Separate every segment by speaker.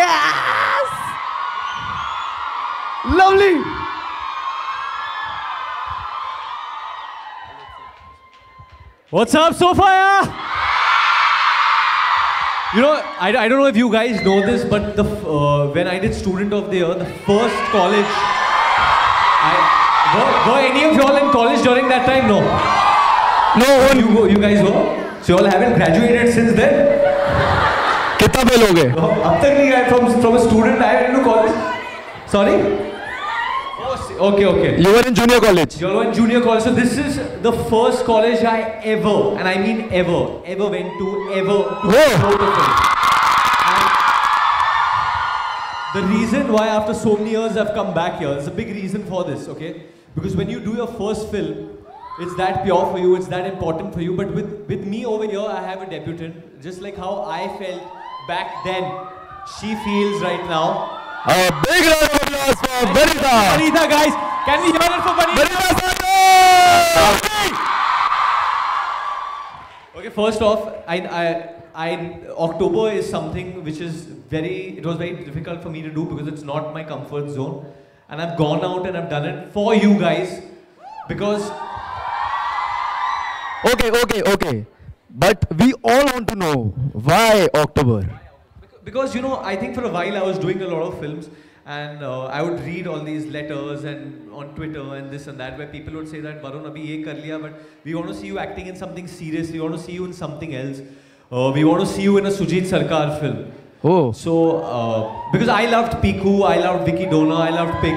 Speaker 1: Yes! Lovely!
Speaker 2: What's up, Sophia? You know, I don't know if you guys know this, but when I did Student of the Year, the first college, were any of y'all in college during that time? No. No, you guys were? So y'all haven't graduated since then?
Speaker 1: कितना fail हो गए?
Speaker 2: अब तक नहीं गए from a student I went to college. Sorry? Oh, okay.
Speaker 1: You were in junior college.
Speaker 2: You were in junior college. So this is the first college I ever, and I mean ever went to show the film. And the reason why after so many years I've come back here, there's a big reason for this, okay? Because when you do your first film, it's that pure for you, it's that important for you. But with me over here, I have a debutant. Just like how I felt back then, she feels right now.
Speaker 1: A big round of applause for Banita.
Speaker 2: Banita, guys. Can we hear it for Banita?
Speaker 1: Banita Sandhu!
Speaker 2: Okay, first off, October is something which is it was very difficult for me to do because it's not my comfort zone. And I've gone out and I've done it for you guys because...
Speaker 1: Okay. But we all want to know, why October?
Speaker 2: Because, you know, I think for a while I was doing a lot of films and I would read all these letters and on Twitter and this and that where people would say that, Varun, abhi ye kar liya, but we want to see you acting in something serious, we want to see you in something else. We want to see you in a Sujit Sarkar film.
Speaker 1: Oh.
Speaker 2: So, because I loved Piku, I loved Vicky Dona, I loved Pig.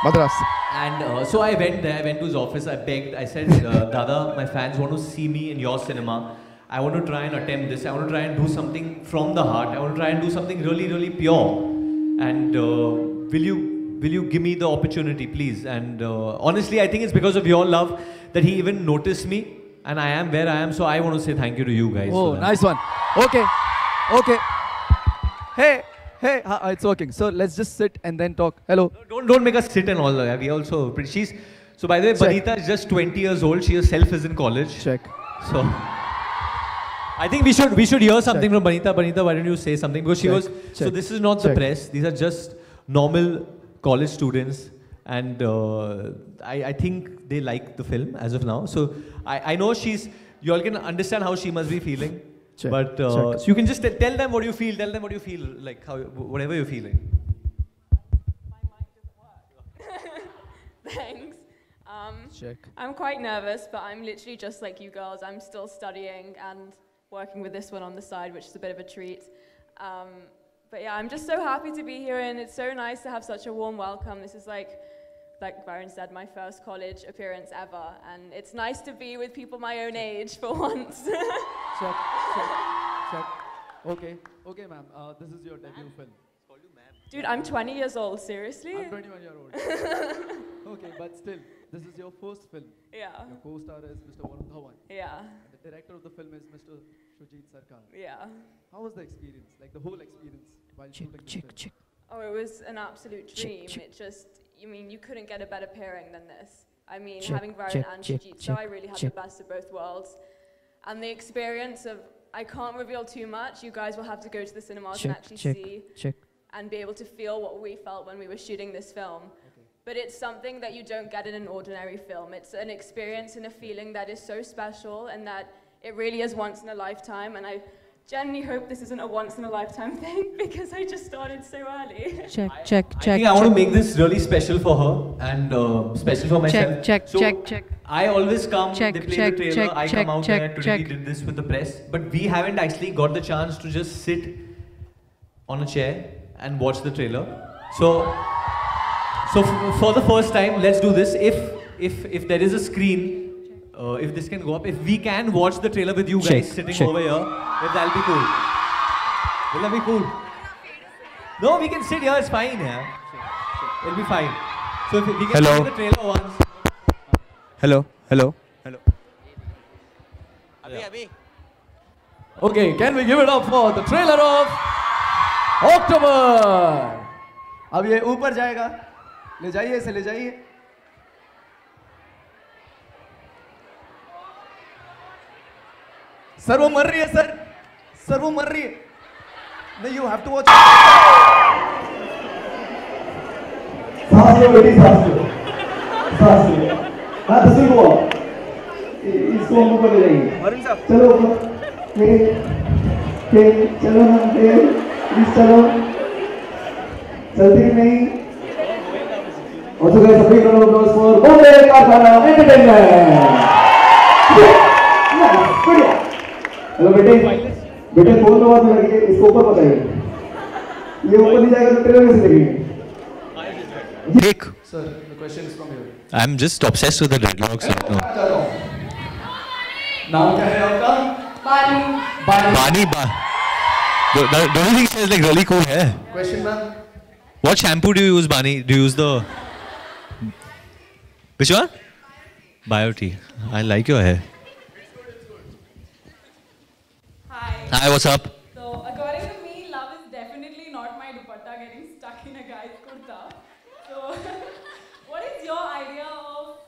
Speaker 1: Madras.
Speaker 2: And so I went there, I went to his office, I begged, I said, Dada, my fans want to see me in your cinema. I want to try and attempt this. I want to try and do something from the heart. I want to try and do something really, really pure. And will you give me the opportunity, please? And honestly, I think it's because of your love that he even noticed me. And I am where I am. So I want to say thank you to you guys.
Speaker 1: Oh, nice one. Okay. Hey, it's working. So let's just sit and then talk. Hello.
Speaker 2: No, don't make us sit and all. We also pretty. So by the way, Banita is just 20 years old. She herself is in college.
Speaker 1: Check.
Speaker 2: So I think we should hear something from Banita. Banita, why don't you say something? Because she was. So this is not the press. These are just normal college students, and I think they like the film as of now. So I know you all can understand how she must be feeling. But so you can just tell them what you feel. Tell them what you feel, like whatever you're feeling.
Speaker 3: My mic doesn't work. Thanks. I'm quite nervous, but I'm literally just like you girls. I'm still studying and working with this one on the side, which is a bit of a treat. But yeah, I'm just so happy to be here, and it's so nice to have such a warm welcome. This is like Varun said, my first college appearance ever, and it's nice to be with people my own age for once.
Speaker 1: Check. Okay, ma'am. This is your debut film.
Speaker 3: Dude, I'm 20 years old, seriously?
Speaker 1: I'm 21 years old. Okay, but still, this is your first film.
Speaker 3: Yeah.
Speaker 1: Your co-star is Mr. Varun Dhawan.
Speaker 3: Yeah.
Speaker 1: And the director of the film is Mr. Sujit Sarkar.
Speaker 3: Yeah.
Speaker 1: How was the experience? Like the whole experience while shooting the film?
Speaker 3: Oh, it was an absolute dream. It just, you couldn't get a better pairing than this. I mean, having Varun and Sujit, so I really had the best of both worlds. And the experience of, I can't reveal too much. You guys will have to go to the cinemas and actually see and be able to feel what we felt when we were shooting this film. But it's something that you don't get in an ordinary film. It's an experience and a feeling that is so special, and that it really is once in a lifetime. And I genuinely hope this isn't a once in a lifetime thing, because I just started so early.
Speaker 2: I think I want to make this really special for her and special for myself.
Speaker 4: Check.
Speaker 2: I always come, they play the trailer, I come out there, today we did this with the press. But we haven't actually got the chance to just sit on a chair and watch the trailer. So for the first time, let's do this. If there is a screen, if this can go up, if we can watch the trailer with you guys sitting over here, if that'll be cool. Will that be cool? No, we can sit here, it's fine, yeah. It'll be fine. So if we can see the trailer once.
Speaker 1: Hello.
Speaker 5: Okay, can we give it up for the trailer of October? अब ये ऊपर जाएगा, ले जाइए इसे, ले जाइए. Sir वो मर रही है सर वो मर रही है. No, you have to watch.
Speaker 4: सांस लो बेटी, सांस लो, सांस लो। हाँ तस्वीर को इसको हम ऊपर ले जाएंगे।
Speaker 5: वरुण साहब
Speaker 4: चलो ऊपर, चलो ना, प्लीज चलो, चलती नहीं। Also guys, a big round of applause for Bombay कारखाना Entertainment. बढ़िया। हेलो बेटे, बेटे फोन में बात लगी है, इसको ऊपर बताइए। ये ऊपर नहीं जाएगा तो ट्रेलर कैसे देखेंगे?
Speaker 2: Take.
Speaker 5: Sir, the question is from you.
Speaker 2: I'm just obsessed with the dreadlocks right now.
Speaker 5: नाम क्या है आपका?
Speaker 2: Bani Ba. Don't you think it's like really cool hair?
Speaker 5: Question ma'am.
Speaker 2: What shampoo do you use, Bani? Do you use the... Which one? Bio-Tea. I like your hair. Hi, what's up?
Speaker 6: So, according to me, love is definitely not my dupatta getting stuck in a guy's kurta. So, what is your idea of,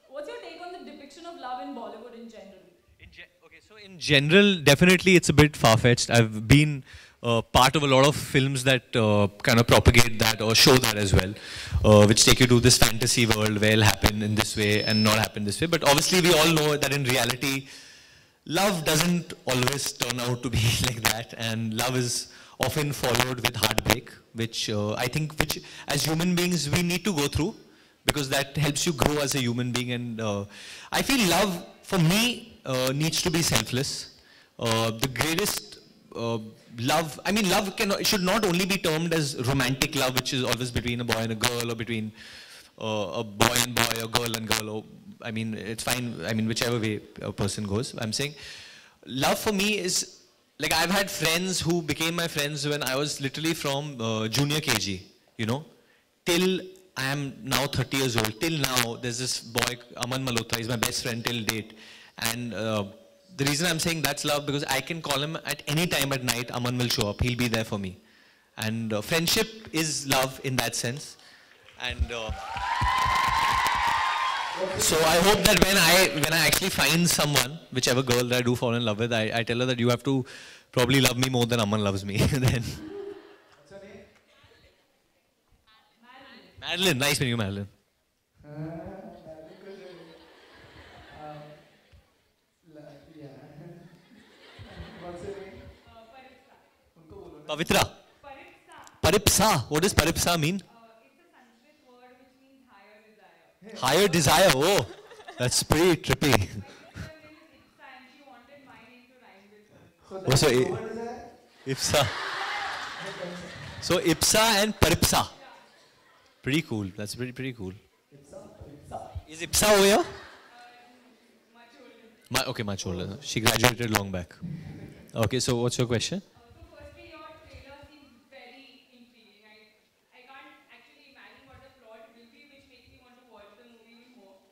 Speaker 6: what's your take on the depiction of love in Bollywood in general?
Speaker 2: Okay, so in general, definitely it's a bit far-fetched. I've been part of a lot of films that kind of propagate that or show that as well, which take you to this fantasy world where it'll happen in this way and not happen this way. But obviously, we all know that in reality, love doesn't always turn out to be like that, and love is often followed with heartbreak, which I think as human beings we need to go through, because that helps you grow as a human being. And I feel love, for me, needs to be selfless. The greatest love, I mean, love should not only be termed as romantic love, which is always between a boy and a girl, or between a boy and boy, or girl and girl, or I mean, it's fine, I mean, whichever way a person goes. I'm saying love for me is, like, I've had friends who became my friends when I was literally from junior KG, you know, till I am now 30 years old. Till now, there's this boy, Aman Malhotra, he's my best friend till date. And the reason I'm saying that's love, because I can call him at any time at night, Aman will show up, he'll be there for me. And friendship is love in that sense. And so I hope that when I actually find someone, whichever girl that I do fall in love with, I tell her that you have to probably love me more than Aman loves me. Then.
Speaker 5: What's your name?
Speaker 2: Madeline, nice meeting you, Madeline. Pavitra. Paripsa. What does Paripsa mean?
Speaker 6: It's a Sanskrit word which means higher desire.
Speaker 2: Higher desire. Oh, that's pretty trippy.
Speaker 6: My sister name is Ipsa and she wanted my name to rhyme with her.
Speaker 2: Oh, so Ipsa. So Ipsa and Paripsa. Pretty cool. That's pretty cool. Is Ipsa over here?
Speaker 6: Much older.
Speaker 2: Okay, much older. She graduated long back. Okay, so what's your question?
Speaker 6: So firstly, your trailer seems very intriguing. I can't actually imagine what the plot will be, which makes me want to watch the movie even more.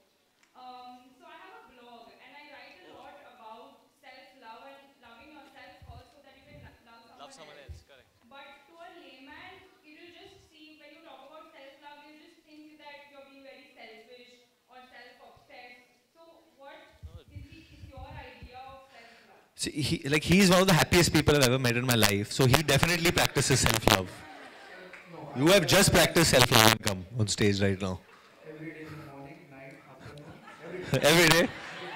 Speaker 6: So I have a blog and I write a lot about self-love and loving yourself first so that you can love someone else.
Speaker 2: Correct.
Speaker 6: But to a layman, it will just seem, when you talk about self-love, you just think that you're being very selfish or self-obsessed. So what is your idea of self-love?
Speaker 2: See, he's one of the happiest people I've ever met in my life. So he definitely practices self-love. You have just practiced self-love and come on stage right now.
Speaker 5: Every day in the morning, night, afternoon.
Speaker 2: Every day?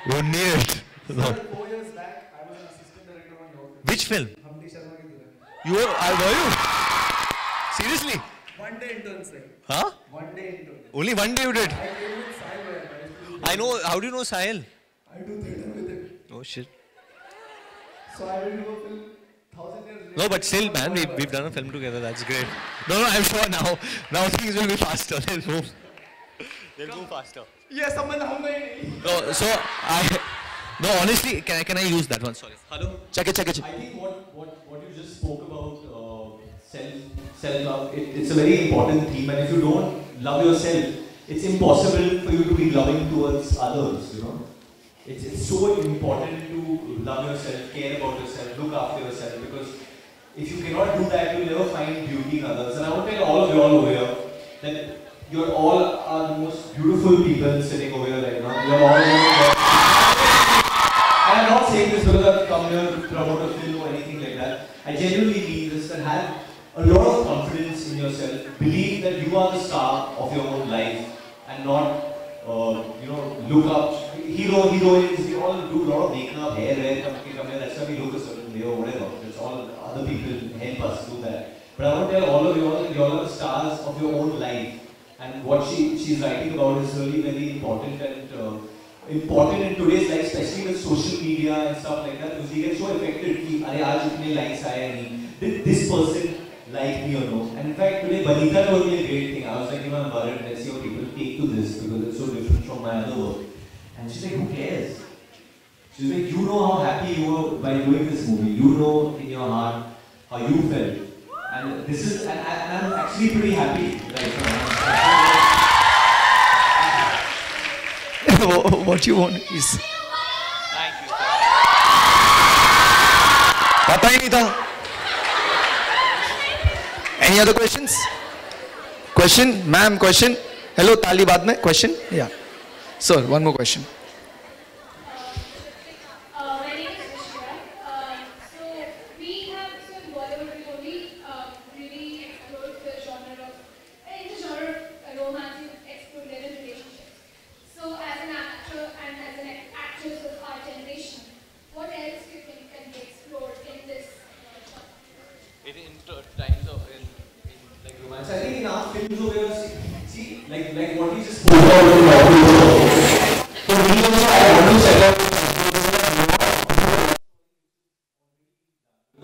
Speaker 2: You need it. No.
Speaker 5: 4 years back, I was an assistant director on your film.
Speaker 2: Which film?
Speaker 5: Hamdi Sharma ki Dulan.
Speaker 2: You were you? Seriously?
Speaker 5: One day intern, sir.
Speaker 2: Huh?
Speaker 5: One day intern.
Speaker 2: Only one day you did?
Speaker 5: I came with Sahil.
Speaker 2: I know. How do you know Sahil?
Speaker 5: I do theatre with him.
Speaker 2: Oh shit.
Speaker 5: So I will do a film 1,000 years later.
Speaker 2: No, but still, man, we've done a film together. That's great. No, I'm sure now things will be faster. They'll move faster.
Speaker 5: Yes, someone hounga hi nahi.
Speaker 2: No, so no, honestly, can I use that one? Sorry. Hello. Check it.
Speaker 7: I think what you just spoke about self-love, it's a very important theme, and if you don't love yourself, it's impossible for you to be loving towards others, you know. It's so important to love yourself, care about yourself, look after yourself, because if you cannot do that, you'll never find beauty in others. And I want to tell all of you all over here that you're all are the most beautiful people sitting over here right now. You're all over here. And I'm not saying this because I've come here to promote a film or anything like that. I genuinely mean this, that you know, look up. Hero, heroines, we all do a lot of makeup, hair, come here, that's why we look a certain way or whatever. It's all other people help us do that. But I want to tell all of you all that you all are the stars of your own life. And what she's writing about is really very important and important in today's life, especially with social media and stuff like that, because we get so affected. Arey, aaj itne likes aaya nahi. Did this person like me or no? And in fact, today Banita told me a great thing. I was like, you know, I'm worried. Let's see how people take to this because it's so different from my other work. And she's like, who cares? She's like, you know how happy you were by doing this movie. You know in your heart how you felt. And this is, and I'm actually pretty happy right now.
Speaker 5: What you want is.
Speaker 7: Thank you.
Speaker 5: पता ही नहीं था. Any other questions? Question, ma'am. Question. Hello, ताली बाद में. Question. Yeah. Sir, one more question.
Speaker 6: My name is Sophia. So we have, so in Bollywood we only really explore the genre of, in the genre of romance, we explore love relationships. So as an actor and as an actress of our generation, what else do you think can be explored in this genre?
Speaker 7: In times of like romance, I think in our films over see like what we just spoke about. So we also I want to set up.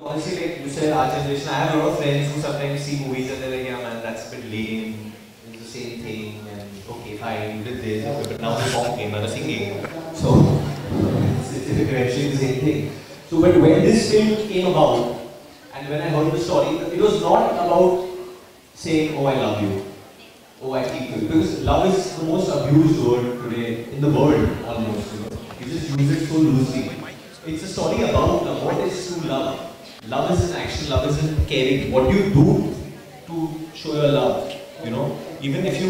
Speaker 7: Honestly, like you said, our generation, I have a lot of friends who sometimes see movies and they're like, yeah man, that's a bit lame. It's the same thing, and okay, fine, you did this, okay, but now the song came and the singing. So it's eventually the same thing. So but when this film came about, and when I heard the story, it was not about saying, oh I love you, oh I feel you, because love is the most abused word today in the world almost, you know. You just use it so loosely. It's a story about love. What is true love? Love is an action, love is in caring. What do you do to show your love? You know, even if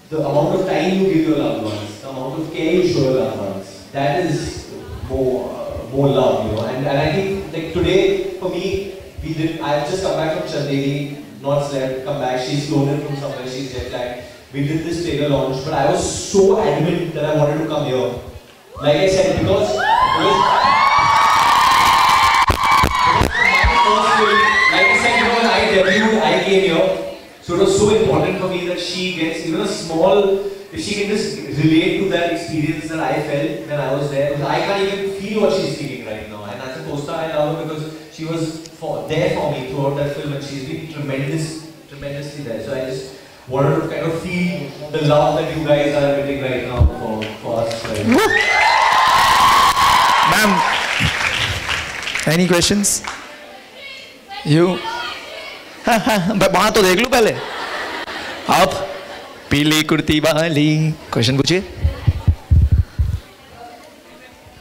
Speaker 7: the amount of time you give your loved ones, the amount of care you show your loved ones, that is more love, you know. And I think like today, for me, I've just come back from Chandeli, not slept, come back, she's flown in from somewhere, she's jet lagged. We did this trailer launch, but I was so adamant that I wanted to come here. Like I said, because like I said, you know, when I debuted, I came here. So it was so important for me that she gets even a small, if she can just relate to that experience that I felt when I was there. Because I can't even feel what she's feeling right now. And as a co-star, I love her because she was there for me throughout that film and she's been tremendously there. So I just wanted to kind of feel the love that you guys are emitting right now for us. Right?
Speaker 5: Ma'am, any questions? You? वहाँ तो देख लो पहले. आप पीली कुर्ती वाली. Question पूछिए.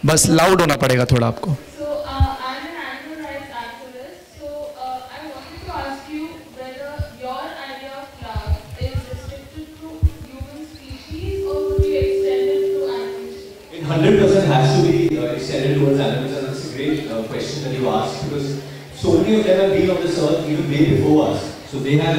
Speaker 5: बस loud होना पड़ेगा थोड़ा आपको.
Speaker 6: So I'm an animal rights activist. So I wanted to ask you whether your idea of love is restricted to human species or would you extend it to animals?
Speaker 7: It 100% has to be extended towards animals, and that's a great question that you asked because so many of them have been on this earth even way before us. So they have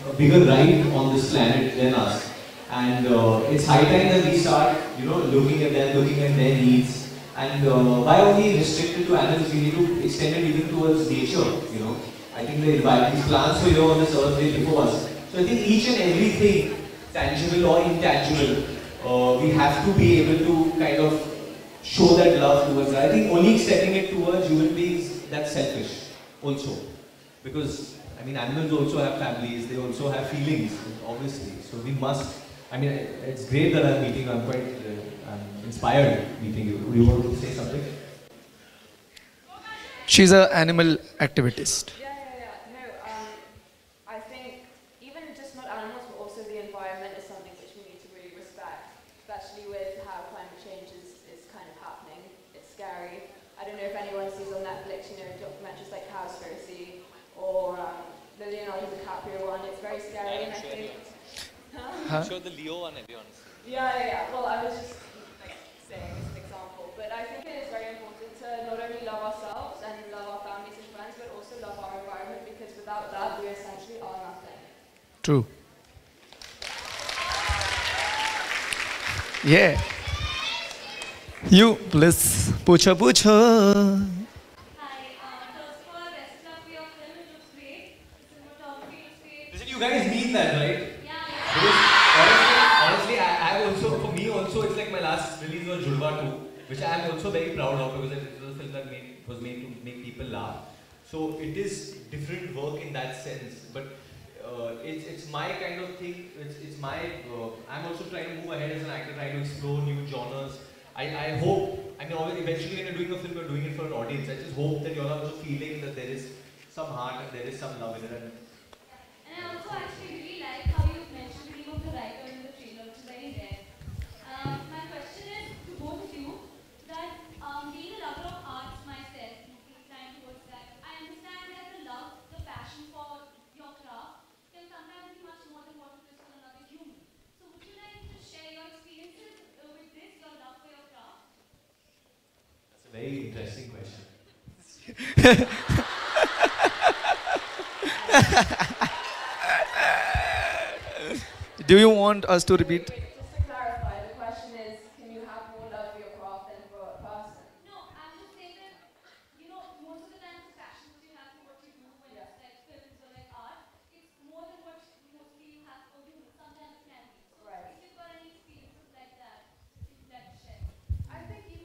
Speaker 7: a bigger right on this planet than us. And it's high time that we start, you know, looking at them, looking at their needs. And why only restricted to animals? We need to extend it even towards nature, you know. I think these plants were here on this earth way before us. So I think each and everything, tangible or intangible, we have to be able to kind of show that love towards. I think only extending it towards human beings, that's selfish also. Because, I mean, animals also have families, they also have feelings, obviously. So we must, I mean, it's great that I'm meeting you, I'm quite inspired meeting you. Would you want to say something?
Speaker 5: She's an animal activist.
Speaker 3: Yeah. No, I think even just not animals, but also the environment is something which we need to really respect, especially with how climate change is kind of happening. It's scary. I don't know if anyone sees on Netflix, you know, documentaries like Cowspiracy or the Leonardo DiCaprio one. It's very scary, and I think.
Speaker 7: I'm sure the Leo one, everyone.
Speaker 3: Yeah. Well, I was just saying as an example, but I think it is very important to not only love ourselves and love our families and friends, but also love our environment, because without that, we essentially are nothing.
Speaker 5: True. Yeah. You, please. Pucha, pucha.
Speaker 6: Hi, first of all, best of luck for your film. It looks great. Cinematography looks great.
Speaker 2: Listen, you guys mean that, right?
Speaker 6: Yeah.
Speaker 2: Because honestly, I also, for me also, it's like my last release was Judwa 2, which I am also very proud of because it was a film that was made to make people laugh. So it is different work in that sense, but it's my kind of thing. It's my. I'm also trying to move ahead as an actor, trying to explore new genres. I hope. I mean, eventually, when you're doing a film, you're doing it for an audience. I just hope that you're also feeling that there is some heart and there is some love in it.
Speaker 6: And I also actually really like how you mentioned the name of the writer in the trailer, which is very rare. My question is to both of you that being a lover of arts myself, inclined towards that, I understand that the love, the passion for your craft can sometimes be much more than what it is for another human. So would you like to share your experiences with this, your love for your craft?
Speaker 2: That's a very interesting question.
Speaker 5: Do you want us to repeat?
Speaker 3: Wait, just to clarify, the question is, can you have more love for your craft than for a person?
Speaker 6: No, I'm just saying that, you know, most of the time the passion that you have for what you do when it's like films or like art, it's more than what mostly you have for humans. Sometimes it can be. So
Speaker 3: Right.
Speaker 6: if you've got any experiences like that, if you'd like to share.
Speaker 3: I think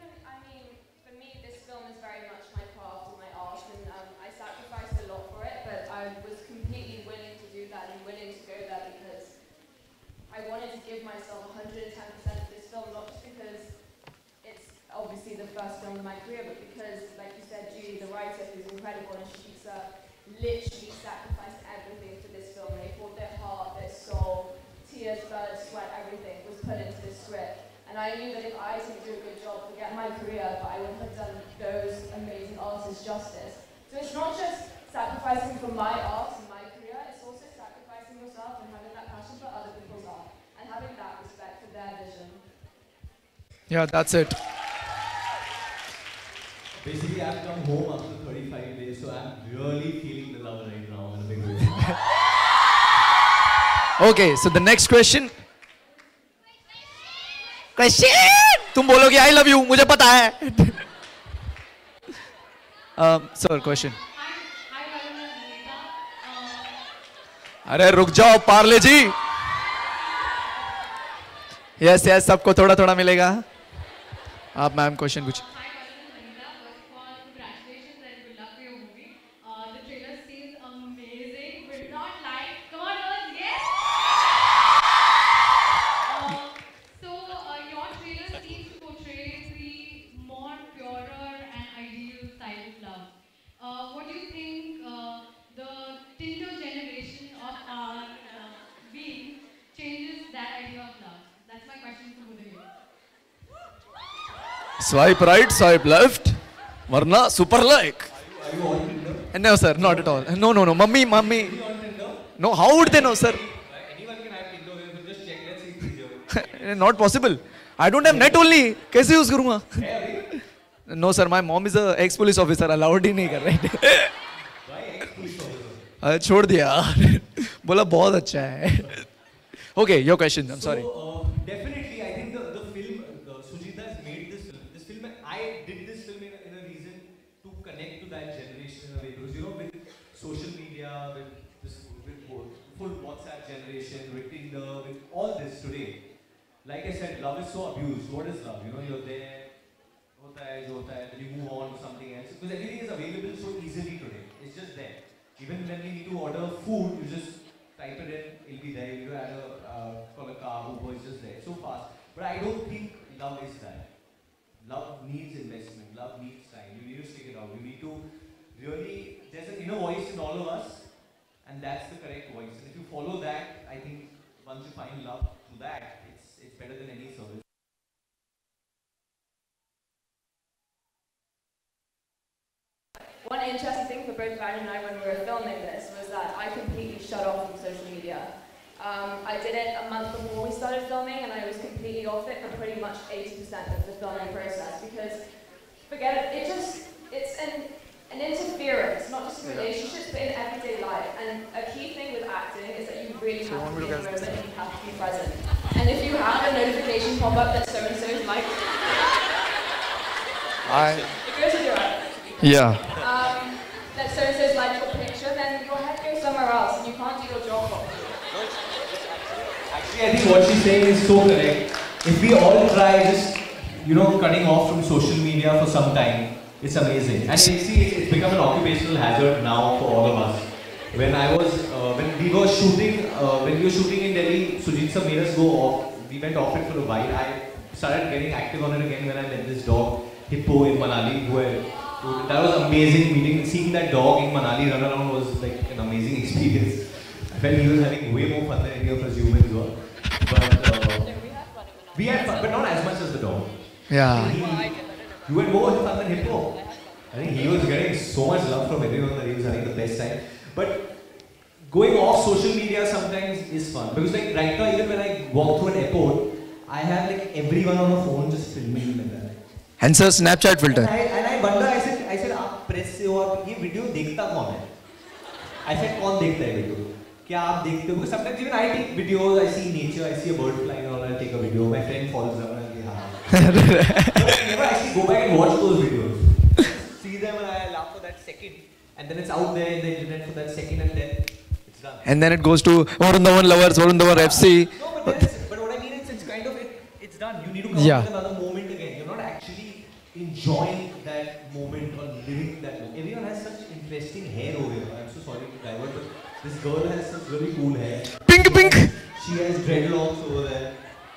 Speaker 3: for me, this film is very much my craft and my art, and I sacrificed a lot for it, but I was completely willing to do that and willing to go there because I wanted to give myself 110% of this film, not just because it's obviously the first film in my career, but because, like you said, Judy, the writer, who's incredible, and she's literally sacrificed everything for this film. They poured their heart, their soul, tears, blood, sweat, everything was put into this script. And I knew that if I didn't do a good job, forget my career, but I wouldn't have done those amazing artists justice. So it's not just sacrificing for my art and my career, it's also sacrificing yourself and having that passion for other people's art and having that respect for their vision.
Speaker 5: Yeah, that's it.
Speaker 2: Basically, I've come home after 35 days, so I'm really feeling the love right now in a big way.
Speaker 5: Okay, so the next question. Question! तुम बोलोगे I love you, मुझे पता है. Sir, question.
Speaker 6: Hi, Varun Dhawan Banita.
Speaker 5: अरे रुक जाओ पार्ले जी. Yes, yes, सबको थोड़ा थोड़ा मिलेगा. आप मैम क्वेश्चन पूछिए.
Speaker 6: Hi, Varun Banita. First of all, congratulations and good luck for your movie. The trailer seems amazing. Will not lie. Come on, girls, yes? Your trailer seems to portray the more purer and ideal side of love. What do you think the Tinder generation of our being changes that idea of love? That's my question to both of you.
Speaker 5: Swipe right, swipe left. Varna, super like.
Speaker 2: Are you on Tinder?
Speaker 5: No, sir, not at all. No, mummy.
Speaker 2: Are you on Tinder?
Speaker 5: No, how would they know, sir?
Speaker 2: Anyone can have Tinder, we'll just check, let's see if it's easier.
Speaker 5: Not possible. I don't have net only. कैसे use करूँगा?
Speaker 2: Hey,
Speaker 5: No, sir, my mom is a ex-police officer. Allowed ही नहीं कर रहे.
Speaker 2: why ex-police officer?
Speaker 5: छोड़ दिया. बोला बहुत अच्छा है. Okay, your question. I'm sorry.
Speaker 2: So, definitely, I think the film, Sujita has made this film. This film, I did this film in a reason to connect to that generation in a way. Because, you know, with social media, with full WhatsApp generation, with Tinder, with all this today, like I said, love is so abused. What is love? You know, you're there, hota hai, jo hota hai, then you move on to something else. Because everything is available so easily today. It's just there. Even when we need to order food, you just type it in, it'll be there. You add call a car, Uber, it's just there. So fast. But I don't think love is that. Love needs investment. Love needs time. You need to stick it out. You need to really, there's an inner voice in all of us, and that's the correct voice. And if you follow that, I think once you find love through that, it's better than any service.
Speaker 3: One interesting thing for both Varun and I when we were filming this was that I completely shut off from social media. I did it a month before we started filming, and I was completely off it for pretty much 80% of the filming process because, forget it, it's an interference, not just in relationships, but in everyday life. And a key thing with acting is that you really have to be in the moment and you have to be present. And if you have a notification pop up that It goes with your outfit.
Speaker 1: Yeah.
Speaker 3: Let's say it says like your picture, then your head goes somewhere else and you can't do your job properly.
Speaker 2: Actually, I think what she's saying is so correct. If we all try just, cutting off from social media for some time, it's amazing. And you see, it's become an occupational hazard now for all of us. When we were shooting in Delhi, Sujit sir made us go off. We went off it for a while. I started getting active on it again when I met this dog, Hippo in Manali. That was amazing seeing that dog in Manali run around was like an amazing experience. I felt he was having way more fun than any of us humans were. But we had fun, but not as much as the dog.
Speaker 1: Yeah.
Speaker 2: You had more fun than Hippo. I think he was getting so much love from everyone that he was having the best time. But going off social media sometimes is fun. Because like right now, even when I walk through an airport, I have like everyone on the phone just filming like that.
Speaker 1: And sir, Snapchat filter.
Speaker 2: And I wonder, I said, आप press से और ये video देखता कौन है? I said, कौन देखता है video? क्या आप देखते हो? Because sometimes even I take videos, I see nature, I see a bird flying around, I'll take a video. My friend falls down and I'll say, हाँ. But I never actually go back and watch those videos. See them and I laugh for that second. And then it's out there in the internet for that second and then it's done.
Speaker 1: And then it goes to Varun Dhawan lovers, Varun Dhawan FC.
Speaker 2: No, but what I mean is it's kind of, it's done. You need to come up with another moment again. You're not actually enjoying that moment or living that moment. Everyone has such interesting hair over here. I'm so sorry to divert, but this girl has such really cool hair.
Speaker 1: Pink.
Speaker 2: She has dreadlocks over there.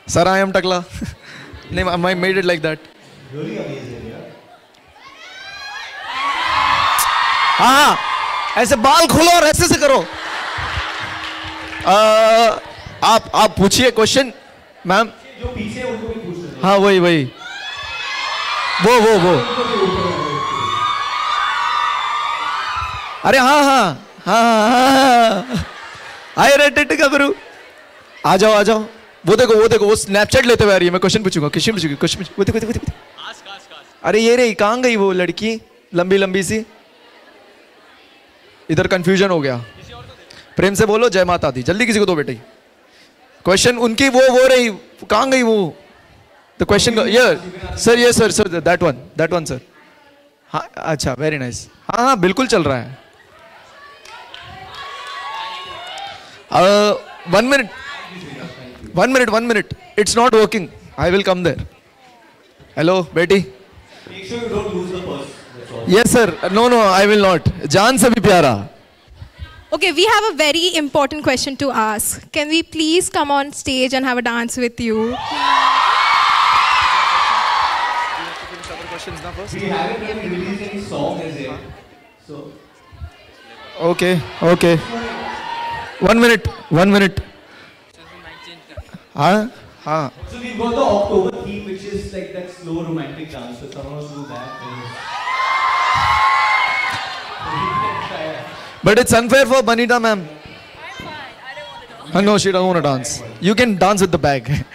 Speaker 1: Sir, I am Takla. I made it like that.
Speaker 2: Really amazing, yeah.
Speaker 1: हाँ, ऐसे बाल खोलो और ऐसे से करो. आप पूछिए क्वेश्चन, मैम.
Speaker 2: जो पीछे उनको भी पूछ रहे हैं.
Speaker 1: हाँ वही. वो. अरे हाँ. आए रेट का करूँ. आ जाओ. वो देखो वो स्नैपचैट लेते हुए आ रही है. मैं क्वेश्चन पूछूंगा. वो देखो. अरे ये रे कहाँ गई वो लड़की लंबी सी. इधर कंफ्यूजन हो गया. प्रेम से बोलो जय माता दी. जल्दी किसी को दो बेटे. क्वेश्चन उनकी वो रही. कहाँ गई वो? द क्वेश्चन ये सर दैट वन सर. हाँ अच्छा वेरी नाइस. हाँ बिल्कुल चल रहा है. 1 minute. It's not working. I will come there. Hello बेटी.
Speaker 2: Make sure you don't lose the purse.
Speaker 1: Yes sir. No, I will not. जान से भी प्यारा.
Speaker 8: Okay, we have a very important question to ask. Can we please come on stage and have a dance with you?
Speaker 2: We haven't really released any song as yet. So.
Speaker 1: Okay. 1 minute. हाँ.
Speaker 2: So we've got the October theme, which is like that slow romantic dance. So someone wants to do that.
Speaker 1: But it's unfair for Banita ma'am.
Speaker 3: I'm fine. I don't want to dance.
Speaker 1: No, she doesn't want to dance. You can dance with the bag.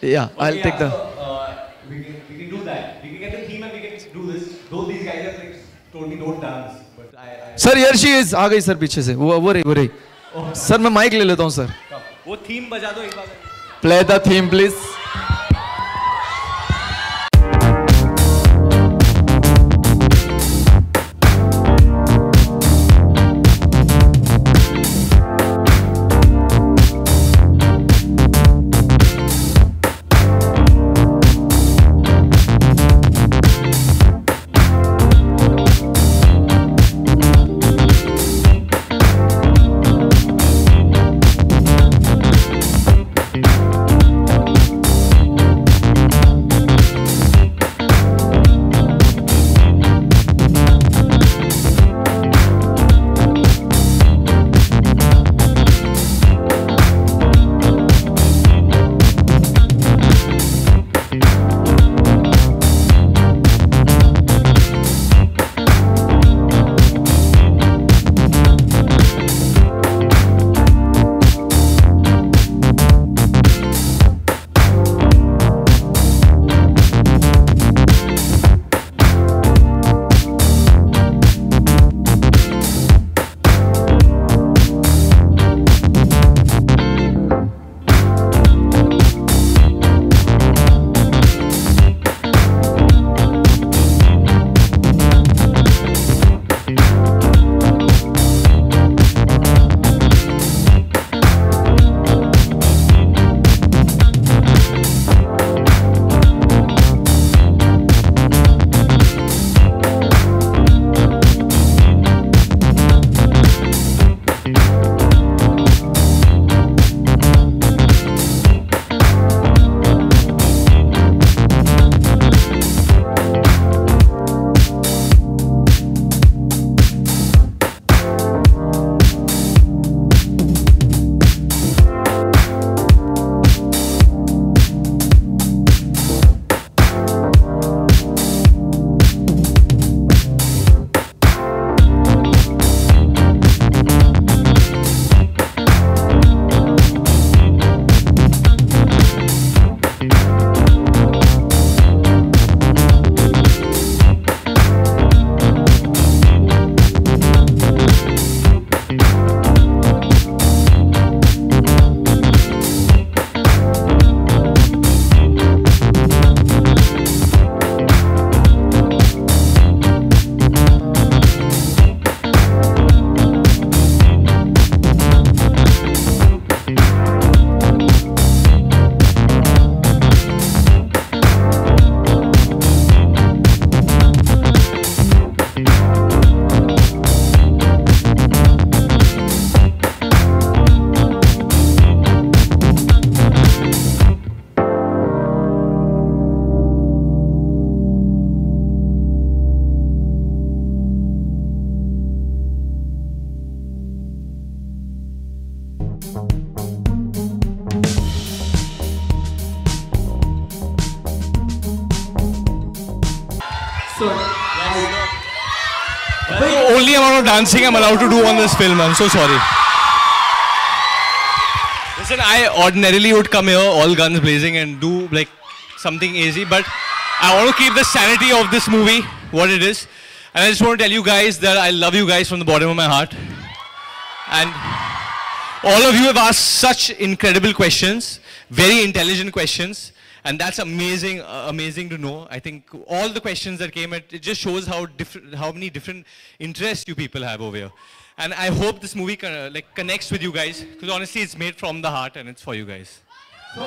Speaker 1: Yeah, I'll take the.
Speaker 2: We can do that. We can get the theme and we can do this. Though these guys are like totally don't dance, but I.
Speaker 1: Sir, here she is. आ गई sir पीछे से. वो रही. Sir मैं mic ले लेता हूँ sir.
Speaker 2: वो थीम बजा दो एक बार.
Speaker 1: Play the theme, please.
Speaker 4: So,
Speaker 2: That's the only amount of dancing I'm allowed to do on this film. I'm so sorry. Listen, I ordinarily would come here all guns blazing and do like something easy, but I want to keep the sanity of this movie what it is. And I just want to tell you guys that I love you guys from the bottom of my heart. And all of you have asked such incredible questions, very intelligent questions. And that's amazing, amazing to know. I think all the questions that came, it just shows how many different interests you people have over here. And I hope this movie connects with you guys, because honestly, it's made from the heart and it's for you guys.
Speaker 4: so